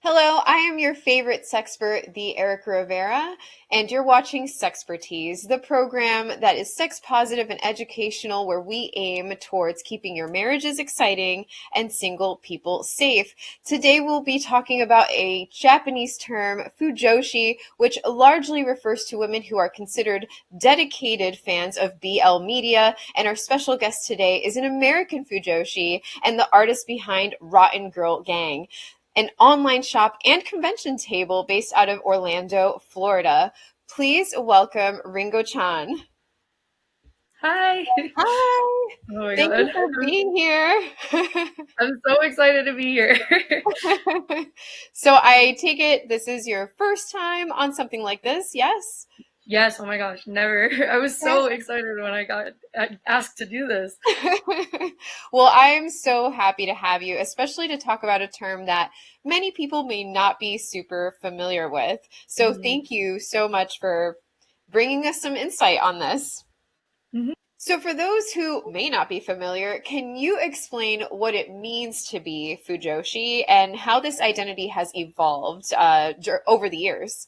Hello, I am your favorite sexpert, the Erica Rivera, and you're watching Sexpertise, the program that is sex positive and educational, where we aim towards keeping your marriages exciting and single people safe. Today we'll be talking about a Japanese term, Fujoshi, which largely refers to women who are considered dedicated fans of BL media, and our special guest today is an American Fujoshi and the artist behind Rotten Girl Gang, an online shop and convention table based out of Orlando, Florida. Please welcome Ringo-Chan. Hi. Hi. Oh my Thank god. you for being here. I'm so excited to be here. So I take it this is your first time on something like this, yes? Yes, oh my gosh, never. I was so excited when I got asked to do this. Well, I'm so happy to have you, especially to talk about a term that many people may not be super familiar with. So Mhm. thank you so much for bringing us some insight on this. Mhm. So, for those who may not be familiar, can you explain what it means to be Fujoshi and how this identity has evolved over the years?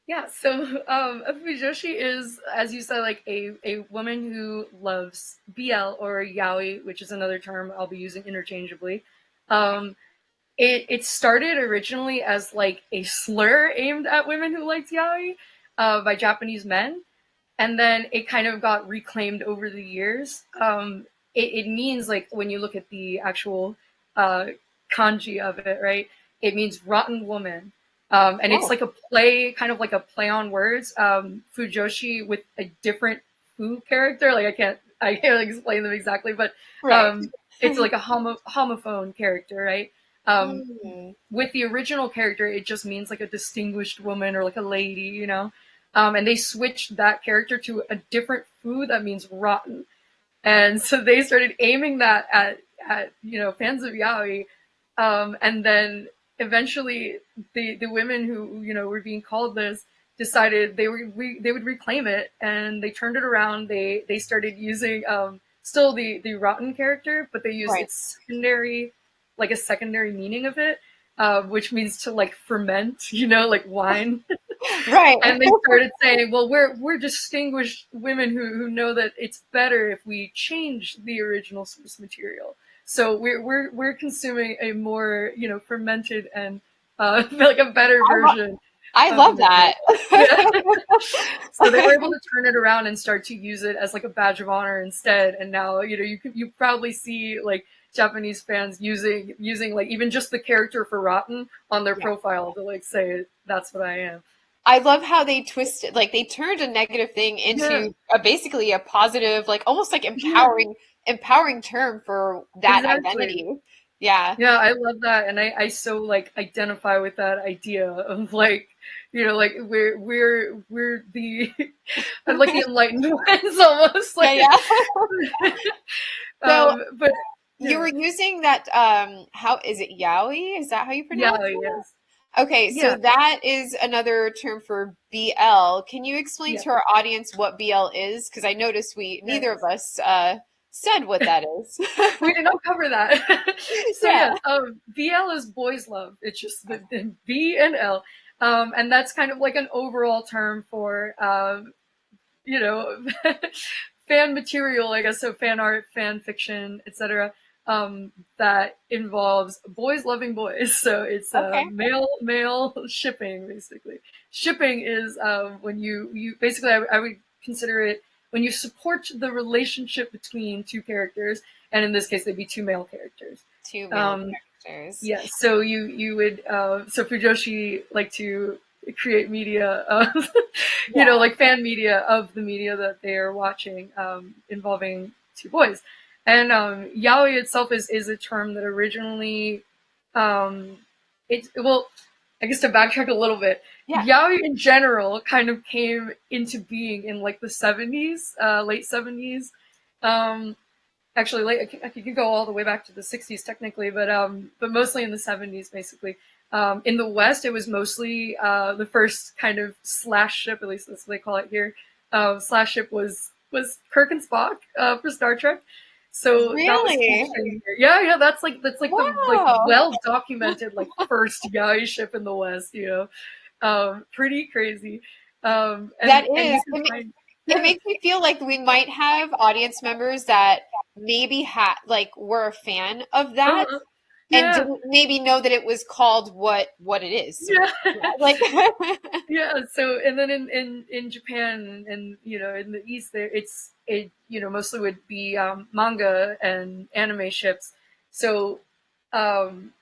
Yeah, so a Fujoshi is, as you said, like a woman who loves BL or yaoi, which is another term I'll be using interchangeably. Um, it started originally as like a slur aimed at women who liked yaoi by Japanese men. And then it kind of got reclaimed over the years. It means, like, when you look at the actual uh, kanji of it, right? It means rotten woman, and it's Oh, like a play, kind of like a play on words. Fujoshi with a different fu character. Like I can't explain them exactly, but right. um, it's like a homophone character, right? Um, Hmm. with the original character, it just means like a distinguished woman or like a lady, you know. And they switched that character to a different food that means rotten, and so they started aiming that at fans of yaoi, and then eventually the women who were being called this decided they would reclaim it, and they turned it around. They started using still the rotten character, but they used Right. its secondary, like a secondary meaning of it, which means to like ferment, like wine. Right. And they started saying, well, we're distinguished women who know that it's better if we change the original source material. So we're consuming a more fermented and like a better I, lo- version I of the love that. material. Yeah. So they were able to turn it around and start to use it as like a badge of honor instead. And now you probably see like Japanese fans using like even just the character for rotten on their Yeah. profile to like say that's what I am. I love how they twisted, like they turned a negative thing Yeah. into basically a positive, like almost like Yeah, empowering term for that exactly. identity. Yeah. Yeah, I love that, and I so like identify with that idea of like, like we're the like the enlightened ones almost Yeah, like, yeah. So but you were yeah, using that how is it yaoi? Is that how you yeah, pronounce it? yes, Okay, so yeah, that is another term for BL. Can you explain yeah, to our audience what BL is? Because I noticed we neither of yes. us said what that is. We did not cover that. So Yeah. yes, BL is boys love. It's just the B and L, and that's kind of like an overall term for you know, fan material, I guess, so fan art, fan fiction, etc. That involves boys loving boys. So it's Okay. male shipping, basically. Shipping is when you basically I would consider it when you support the relationship between two characters, and in this case they'd be two male characters. Two male Um, characters. yeah, so you would so Fujoshi like to create media of Yeah. like fan media of the media that they are watching, involving two boys. And yaoi itself is a term that originally um it well, I guess to backtrack a little bit, Yeah. yaoi in general kind of came into being in like the 70s, late 70s. Um Actually, late, I could go all the way back to the 60s technically, but mostly in the 70s basically. In the West, it was mostly the first kind of slash ship, at least that's what they call it here. Slash ship was Kirk and Spock for Star Trek. So that was Really? featured here. Yeah, yeah, that's like the like Wow. well documented like first yaoi ship in the West, you know. Pretty crazy. That And you is. can find It yeah. makes me feel like we might have audience members that maybe had like were a fan of that Uh-huh. and Yeah. didn't maybe know that it was called what it is. Yeah. Like Yeah, so and then in Japan and you know in the East there it you know mostly would be manga and anime ships. So um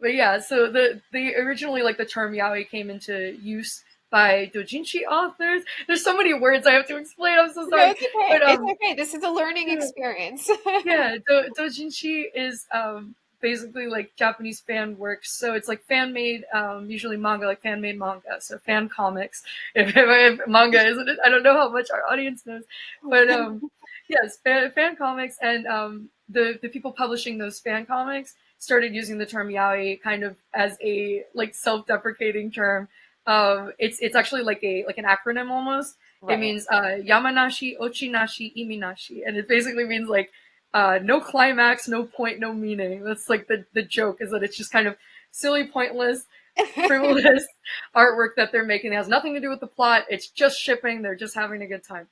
but yeah, so the originally like the term yaoi came into use by doujinshi authors. There's so many words I have to explain. I'm so no, sorry. it's okay. But It's okay. This is a learning yeah, experience. yeah, doujinshi is basically like Japanese fan works. So it's like fan made, usually manga, like fan made manga. So fan comics. If manga isn't it, I don't know how much our audience knows, but yes, fan comics, and the people publishing those fan comics started using the term yaoi kind of as a like self deprecating term. It's actually like an acronym almost. It Right. means Yamanashi, Ochinashi, Iminashi, and it basically means like no climax, no point, no meaning. That's like the joke is that it's just kind of silly, pointless, frivolous artwork that they're making. It has nothing to do with the plot. It's just shipping. They're just having a good time.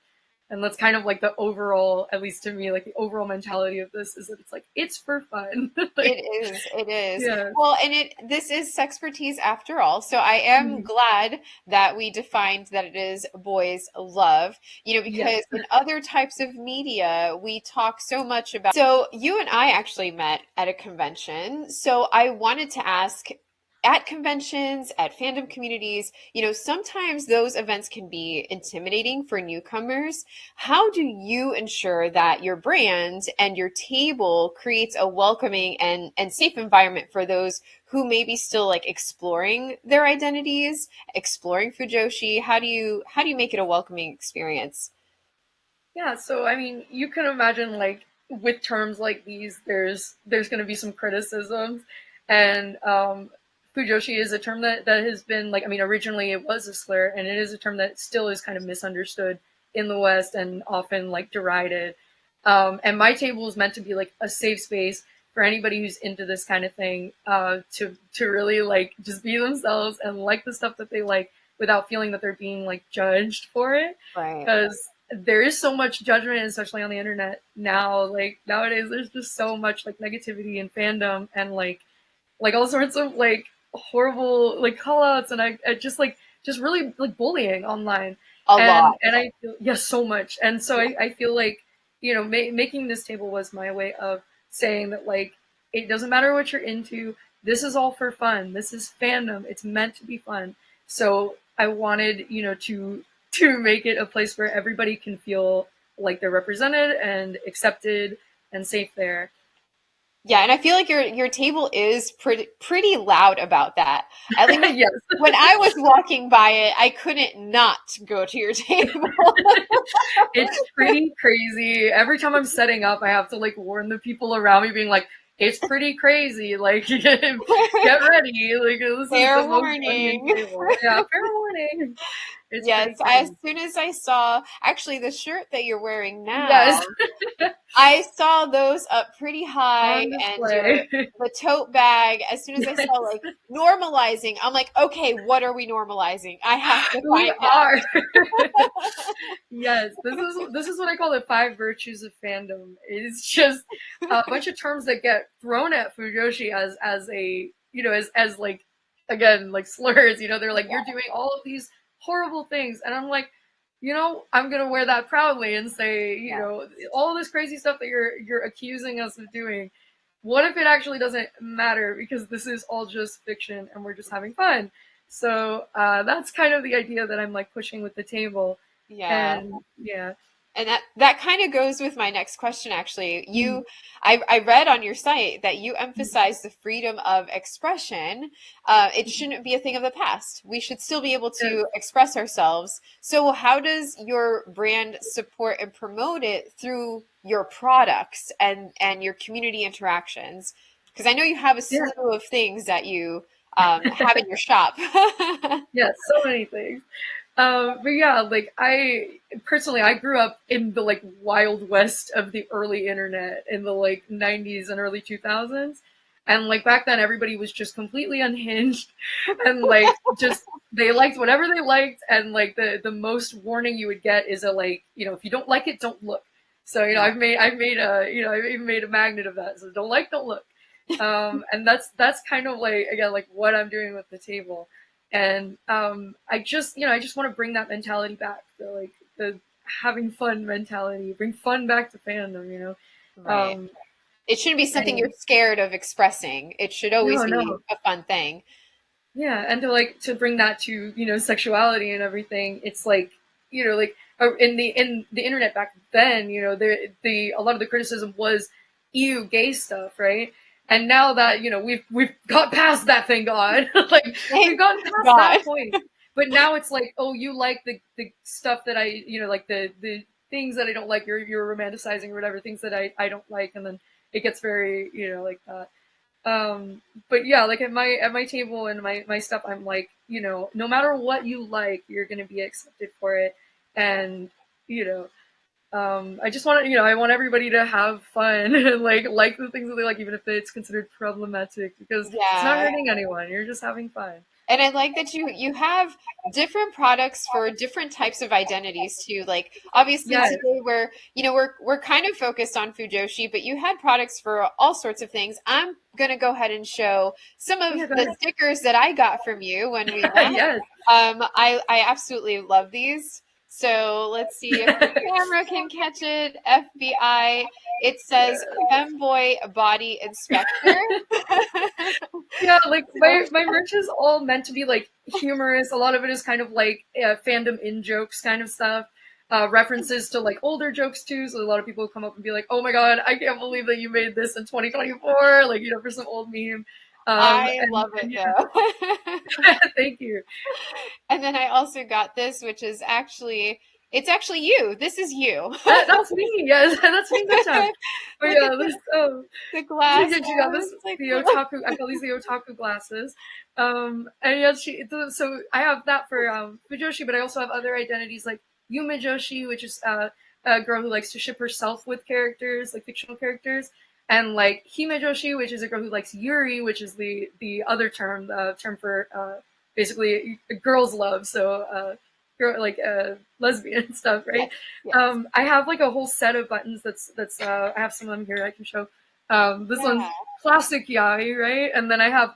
And that's kind of like the overall, at least to me, like the overall mentality of this is that it's like it's for fun. It Like is. It is. yeah. Well, and this is sexpertise after all. So I am Mhm. glad that we defined that it is boys love, because Yes. in other types of media, we talk so much about. So you and I actually met at a convention. So I wanted to ask, at conventions, at fandom communities, sometimes those events can be intimidating for newcomers. How do you ensure that your brand and your table creates a welcoming and safe environment for those who may be still like exploring their identities, exploring Fujoshi? How do you make it a welcoming experience? Yeah, so I mean, you can imagine like with terms like these, there's going to be some criticisms, and fujoshi is a term that has been like I mean, originally it was a slur, and it is a term that still is kind of misunderstood in the West and often like derided. And my table is meant to be like a safe space for anybody who's into this kind of thing, to really like just be themselves and like the stuff that they like without feeling that they're being like judged for it, Right. because there is so much judgment, especially on the internet now. Like nowadays, there's just so much like negativity and fandom and like all sorts of like horrible like callouts and I just like just really like bullying online. A lot. And I feel yes, yeah, so much. And so Yeah. I feel like you know making this table was my way of saying that like it doesn't matter what you're into. This is all for fun. This is fandom. It's meant to be fun. So I wanted to make it a place where everybody can feel like they're represented and accepted and safe there. Yeah, and I feel like your table is pretty loud about that. At least Yes. when I was walking by it, I couldn't not go to your table. It's pretty crazy. Every time I'm setting up, I have to like warn the people around me, being like, "It's pretty crazy. Like, get ready. Like, this is Fair the most onion warning. table." Yeah, fair warning. It's Yes, pretty as crazy. soon as I saw actually the shirt that you're wearing Yes, now, I saw those up pretty high on and your display. the tote bag. As soon as I saw like normalizing, I'm like, okay, what are we normalizing? I have to We find out. are. Yes, this is what I call the five virtues of fandom. It's just a bunch of terms that get thrown at Fujoshi as a as like again like slurs. They're like you're doing all of these horrible things, and I'm like, I'm gonna wear that proudly and say, Yeah. all this crazy stuff that you're accusing us of doing. What if it actually doesn't matter because this is all just fiction and we're just having fun? So that's kind of the idea that I'm like pushing with the table, Yeah. and yeah. And that kind of goes with my next question, actually. Mhm. I read on your site that you emphasize the freedom of expression. It shouldn't be a thing of the past. We should still be able Yes. to express ourselves. So, how does your brand support and promote it through your products and your community interactions? Because I know you have a Yeah. slew of things that you have in your shop. Yes, so many things. But yeah, like I grew up in the like wild west of the early internet in the like 90s and early 2000s. And like back then everybody was just completely unhinged and like just they liked whatever they liked, and like the most warning you would get is a like, if you don't like it, don't look. So, Yeah. I've made a, I've even made a magnet of that. So don't like, don't look. And that's kind of like, again, like what I'm doing with the table. And I just want to bring that mentality back, the having fun mentality, bring fun back to fandom. Right. Um, It shouldn't be something you're and scared of expressing. It should always no, be no, a fun thing. yeah, and to bring that to sexuality and everything, it's like like in the internet back then, the a lot of the criticism was ew gay stuff, right? And now that we've got past that, thank God, like we've Thank gotten past God. that point. But now it's like, oh, you like the stuff that I like the things that I don't like, you're romanticizing or whatever, things that I don't like, and then it gets very like that. But yeah, like at my table and my stuff, I'm like, no matter what you like, you're gonna be accepted for it. And you know, I just want to, I want everybody to have fun and like the things that they like, even if it's considered problematic, because it's not Yeah. hurting anyone. You're just having fun. And I like that you have different products for different types of identities too. Like obviously Yeah, today we're kind of focused on Fujoshi, but you had products for all sorts of things. I'm gonna go ahead and show some of yeah, go the stickers that I got from you when we met. ahead. Yes. I absolutely love these. So let's see if the camera can catch it. FBI. It says Femboy Body Inspector. Yeah, like So, my merch is all meant to be like humorous. A lot of it is kind of like fandom in jokes kind of stuff. References to like older jokes too. So a lot of people come up and be like, "Oh my god, I can't believe that you made this in 2024!" Like for some old meme. I And, love it and though. yeah, thank you. And then I also got this, which is it's actually you. This is you. That's me. Yes, that's Ringo-Chan. But Look at yeah, this the she glasses. did. She got this Like the little. otaku. I call these the otaku glasses. And yeah, so I have that for Fujoshi, but I also have other identities like Yume Joshi, which is a girl who likes to ship herself with characters, like fictional characters, and like Hime Joshi, which is a girl who likes Yuri, which is the other term, the term for basically a girl's love. So girl like lesbian stuff, right? Yes, yes. I have like a whole set of buttons that's I have some of them here I can show. This one's Yeah. classic yaoi, right? And then I have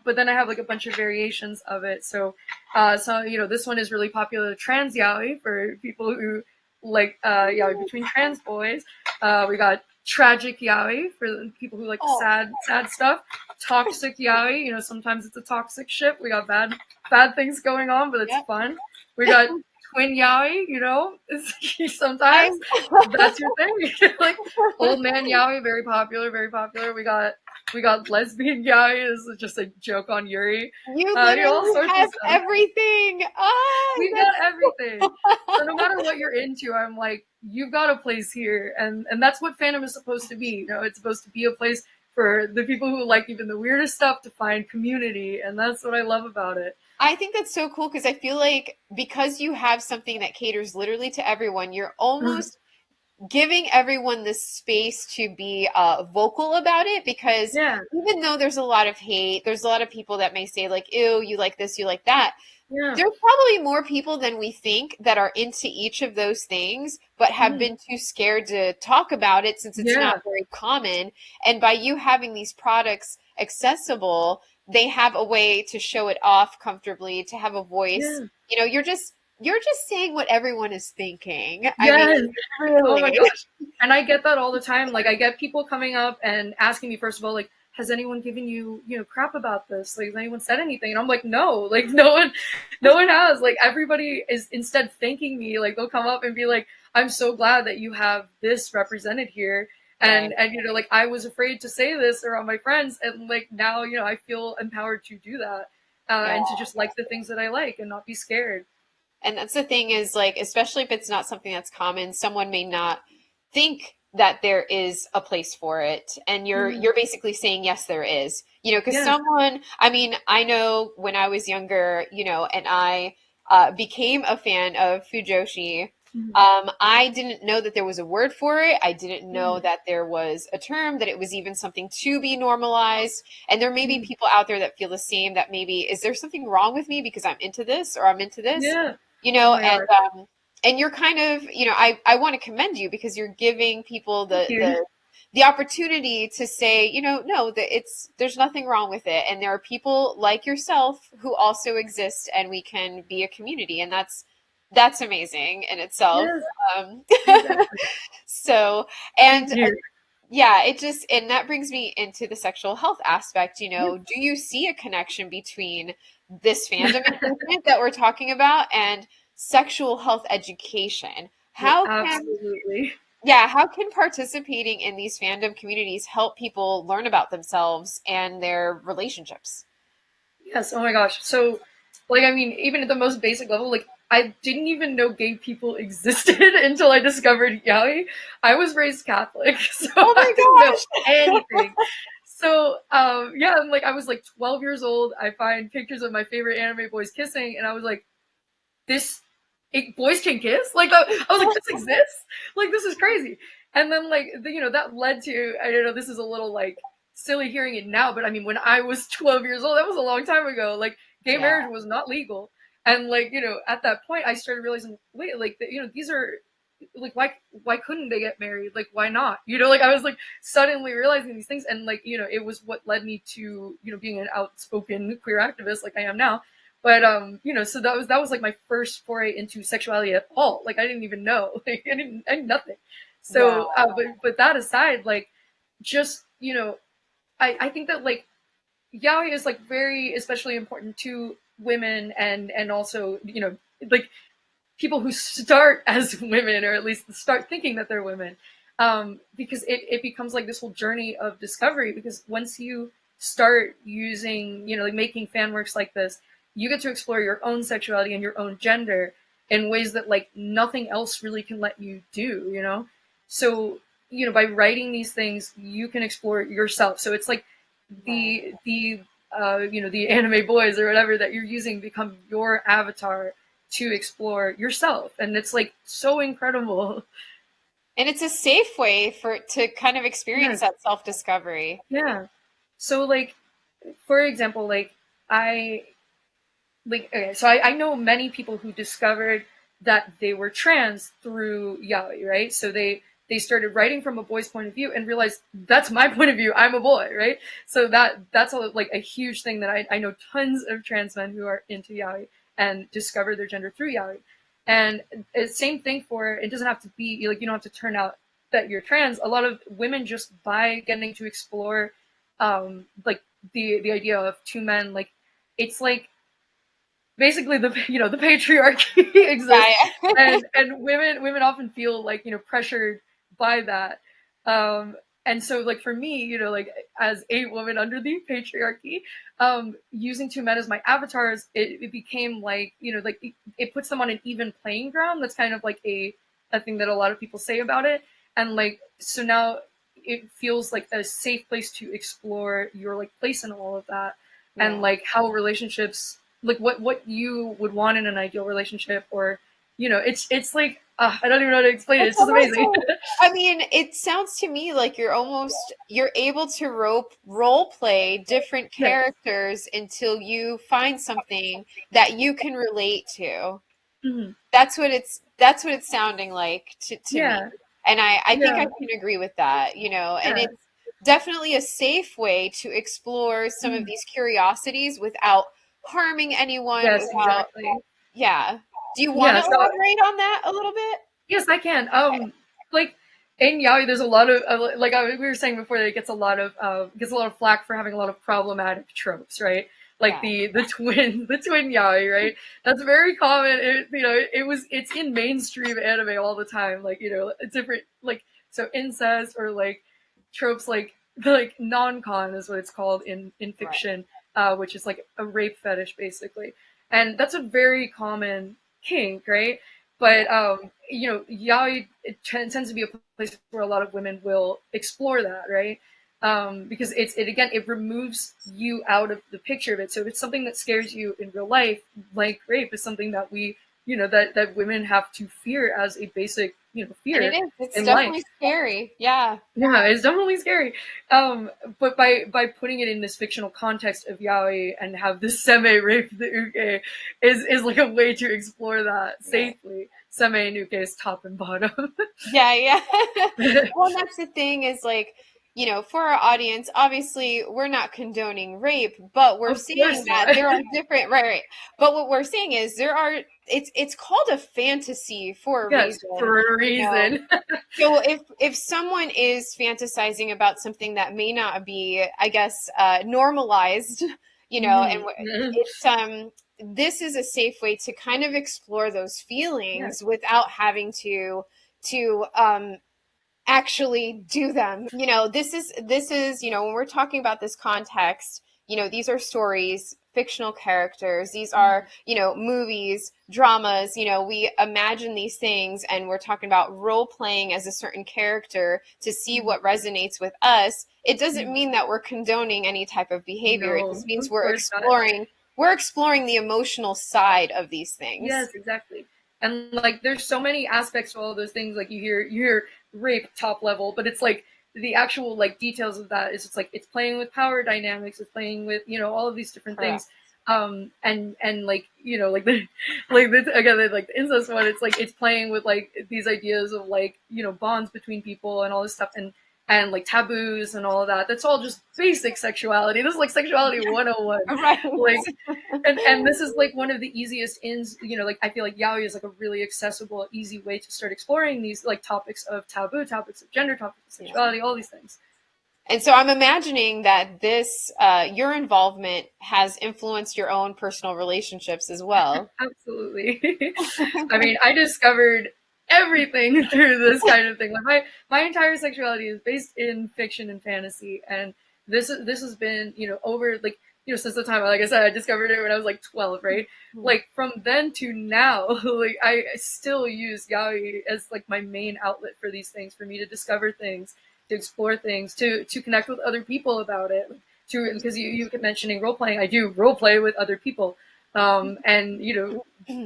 like a bunch of variations of it. So, this one is really popular, trans yaoi, for people who like yaoi between trans boys. We got tragic yaoi for people who like Oh, sad stuff. Toxic yaoi, sometimes it's a toxic ship. We got bad things going on, but it's yep. fun. We got twin yaoi, I sometimes that's your thing. Like old man yaoi, very popular, very popular. We got lesbian yaoi, is just a joke on Yuri. you All literally sorts of have stuff. everything. Ah, We got everything. that's So no matter what you're into, I'm like, you've got a place here, and that's what fandom is supposed to be. It's supposed to be a place for the people who like even the weirdest stuff to find community, and that's what I love about it. I think that's so cool because I feel like because you have something that caters literally to everyone, you're almost giving everyone the space to be vocal about it because Yeah, even though there's a lot of hate, there's a lot of people that may say like, ew, you like this, you like that. yeah, There's probably more people than we think that are into each of those things, but have mhm, been too scared to talk about it since it's not yeah, very common. And by you having these products accessible, they have a way to show it off comfortably, to have a voice. yeah. You're just saying what everyone is thinking. I mean, Yes. Oh my really. gosh. And I get that all the time. Like I get people coming up and asking me, first of all, like, has anyone given you, crap about this? Like, has anyone said anything? And I'm like, no, like no one has. Like everybody is instead thanking me. Like they'll come up and be like, I'm so glad that you have this represented here. Right. And like I was afraid to say this around my friends, and like now, I feel empowered to do that. Yeah. And to just like the things that I like and not be scared. And that's the thing is like, especially if it's not something that's common, someone may not think that there is a place for it. And you're Mhm. you're basically saying, yes, there is. Because Yes. someone, I mean, I know when I was younger, and became a fan of Fujoshi. Mhm. I didn't know that there was a word for it. I didn't know Mhm. that there was a term, that it was even something to be normalized. And there may be Mhm. people out there that feel the same, that maybe, is there something wrong with me because I'm into this or I'm into this? Yeah. You Oh know, my gosh. and you're kind of, I want to commend you because you're giving people Thank you. the opportunity to say, no, that there's nothing wrong with it. And there are people like yourself who also exist and we can be a community. And that's amazing in itself. Yes, Um, exactly. so, Thank and you. yeah, and that brings me into the sexual health aspect. Yeah. Do you see a connection between this fandom engagement that we're talking about and sexual health education? Oh, How can absolutely. how can participating in these fandom communities help people learn about themselves and their relationships? Yes. Oh my gosh. So, like, I mean, even at the most basic level, like, I didn't even know gay people existed until I discovered yaoi. I was raised Catholic, so Oh I didn't know my gosh. anything. So, yeah, I'm like, I was like 12 years old. I find pictures of my favorite anime boys kissing, and I was like, this boys can kiss, like I was like, this exists, like this is crazy. And then like that led to, I don't know, this is a little like silly hearing it now, but I mean when I was 12 years old, that was a long time ago, like gay Yeah. marriage was not legal. And like at that point I started realizing, wait, like these are like why couldn't they get married, like why not, like I was like suddenly realizing these things. And like it was what led me to being an outspoken queer activist like I am now. But so that was like my first foray into sexuality at all. Like I didn't even know. Like I knew nothing. So Wow. but that aside, like just I think that like yaoi is like very especially important to women, and also like people who start as women, or at least start thinking that they're women, because it becomes like this whole journey of discovery. Because once you start using, like making fan works like this, you get to explore your own sexuality and your own gender in ways that like nothing else really can let you do. So by writing these things, you can explore yourself. So it's like Right. the anime boys or whatever that you're using become your avatar to explore yourself, and it's like so incredible. And it's a safe way to kind of experience Yes. that self-discovery. Yeah. So like for example, like I okay, so I know many people who discovered that they were trans through yaoi, right? So they started writing from a boy's point of view and realized that's my point of view. I'm a boy, right? So like a huge thing that I know tons of trans men who are into yaoi and discover their gender through yaoi. And same thing for, it doesn't have to be like, you don't have to turn out that you're trans. A lot of women, just by getting to explore like the idea of two men, like it's like basically the patriarchy exists, Yeah. and women often feel like pressured by that. Um and so like for me, like as a woman under the patriarchy, using two men as my avatars, it became like like it puts them on an even playing ground. That's kind of like a thing that a lot of people say about it. And like so now it feels like a safe place to explore your like place in all of that, and Yeah. like how relationships, like what you would want in an ideal relationship, or it's like I don't even know how to explain it. It's It's just almost amazing. like, I mean, it sounds to me like you're able to role play different Yes. characters until you find something that you can relate to. Mhm. That's what it's sounding like to me. Yeah. And I think I Yeah. can agree with that, and Yeah. it's definitely a safe way to explore some of Mhm. these curiosities without harming anyone, Yes, without, exactly. yeah. Do you want Yeah. to So elaborate on that a little bit? yes, I can. Like in yaoi, there's a lot of like we were saying before, that it gets a lot of flack for having a lot of problematic tropes, right? Like Yeah, the twin the twin yaoi, right? That's very common. It's in mainstream anime all the time. Like different, like, so incest, or like tropes like non-con is what it's called in right. fiction, which is like a rape fetish basically, and that's a very common kink, right? Yeah. But yaoi, it tends to be a place where a lot of women will explore that, right? because it again, it removes you out of the picture of it. So if it's something that scares you in real life, like rape is something that we, that women have to fear as a basic, And it fear is. It's in definitely life. scary. Yeah. Yeah, it's definitely scary. But by putting it in this fictional context of yaoi and have the seme rape the uke is like a way to explore that Right. safely. Seme and uke is top and bottom. Yeah, yeah. Well, that's the thing is like, for our audience, obviously we're not condoning rape, but we're Of saying course that not. there are different, right, right. But what we're saying is it's called a fantasy for a Yes, reason, for a you know. reason. So if someone is fantasizing about something that may not be, I guess, normalized, and Mhm. it's this is a safe way to kind of explore those Yeah. feelings without having to actually do them. This is, when we're talking about this context, these are stories, fictional characters, these are, movies, dramas, we imagine these things and we're talking about role playing as a certain character to see what resonates with us. It doesn't mean that we're condoning any type of behavior. It No, just means of course not. we're exploring the emotional side of these things. Yes, exactly. And like there's so many aspects to all those things. Like you hear rape top level, but it's like the actual like details of that is it's like it's playing with power dynamics, it's playing with, all of these different Correct. things. And like, like the like this again like the incest one, it's like it's playing with like these ideas of like, bonds between people and all this stuff and like taboos and all of that. That's all just basic sexuality. This is like sexuality 101. Right. Like and this is like one of the easiest ins, like I feel like yaoi is like a really accessible, easy way to start exploring these like topics of taboo, topics of gender, topics of Yeah. sexuality, all these things. And so I'm imagining that your involvement has influenced your own personal relationships as well. Absolutely. I mean, I discovered everything through this kind of thing. Like my entire sexuality is based in fiction and fantasy, and this has been, over like, since the time, like I said, I discovered it when I was like 12, right? Like from then to now, like I still use yaoi as like my main outlet for these things, for me to discover things, to explore things, to connect with other people about it. To because you kept mentioning role playing, I do role play with other people, and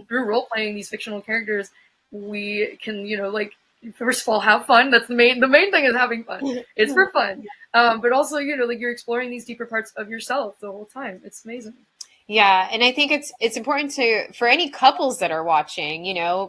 through role playing these fictional characters, we can, like first of all have fun. That's the main thing is having fun. It's for fun, but also, like you're exploring these deeper parts of yourself the whole time. It's amazing. Yeah, and I think it's important to for any couples that are watching,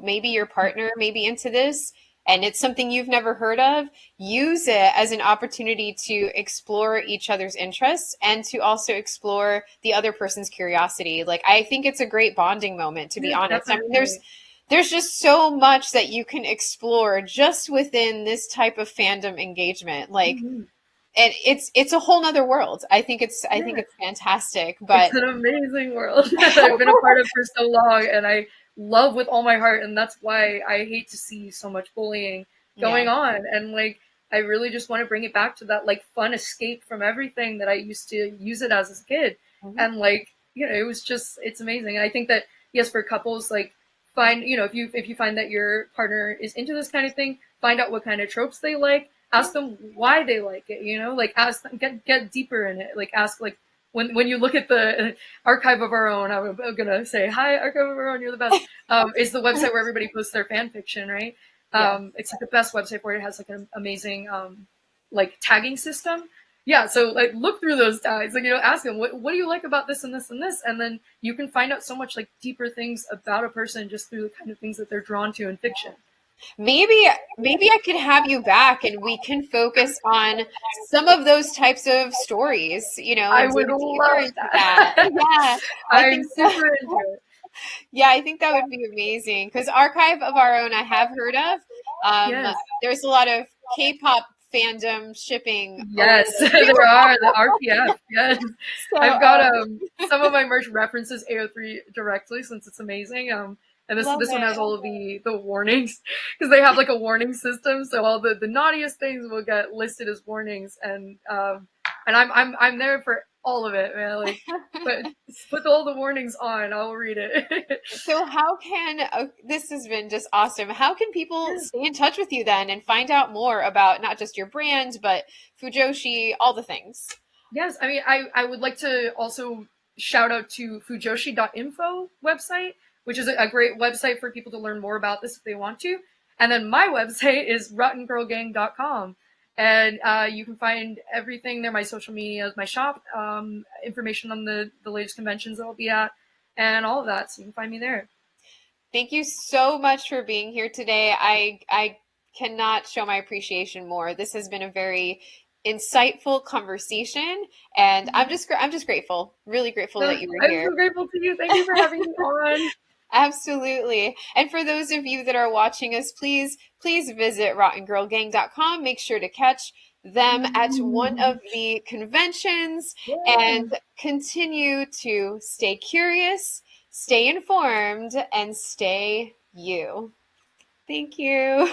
maybe your partner may be into this and it's something you've never heard of, use it as an opportunity to explore each other's interests and to also explore the other person's curiosity. Like I think it's a great bonding moment, to be Yes, honest. I mean, there's definitely. there's just so much that you can explore just within this type of fandom engagement. Like Hmm. and it's a whole nother world. I think Yeah, it's fantastic, it's but an amazing world that I've been a part of for so long, and I love with all my heart. And that's why I hate to see so much bullying yeah. going on. And like, I really just want to bring it back to that like fun escape from everything that I used to use it as a kid. Mhm. And like, it was just it's amazing. And I think that yes, for couples, like find if you find that your partner is into this kind of thing, find out what kind of tropes they like. Ask them why they like it. Like ask them, get deeper in it. Like ask like when you look at the archive of our own, I'm gonna say hi, archive of our own, you're the best. Is the website where everybody posts their fan fiction, right? Yeah. It's like the best website for it. It has like an amazing like tagging system. Yeah, so like look through those tags, like ask them what do you like about this and this and this, and then you can find out so much like deeper things about a person just through the kind of things that they're drawn to in fiction. Maybe I could have you back and we can focus on some of those types of stories, I and dig would deeper love into that. that. Yeah, I I'm think super into it. yeah, I think that would be amazing because Archive of Our Own I have heard of. Um, Yes. there's a lot of K-pop fandom shipping over Yes, there there too. are the RPF. Yes, So, I've got some of my merch references AO3 directly since it's amazing. And this love this one has it. all of the warnings because they have like a warning system, so all the naughtiest things will get listed as warnings, and I'm there for all of it, man. Like, put all the warnings on. I'll read it. So how can this has been just awesome. How can people Yeah. stay in touch with you then and find out more about not just your brand, but Fujoshi, all the things? Yes, I mean, I would like to also shout out to Fujoshi.info website, which is a great website for people to learn more about this if they want to. And then my website is rottengirlgang.com. And you can find everything there, my social media, my shop, information on the latest conventions that I'll be at, and all of that. So you can find me there. Thank you so much for being here today. I cannot show my appreciation more. This has been a very insightful conversation, and I'm just grateful, really grateful So that you were I'm here. so grateful to you. Thank you for having me on. Absolutely. And for those of you that are watching us, please visit rottengirlgang.com. Make sure to catch them at one of the conventions Yeah. and continue to stay curious, stay informed, and stay you. Thank you.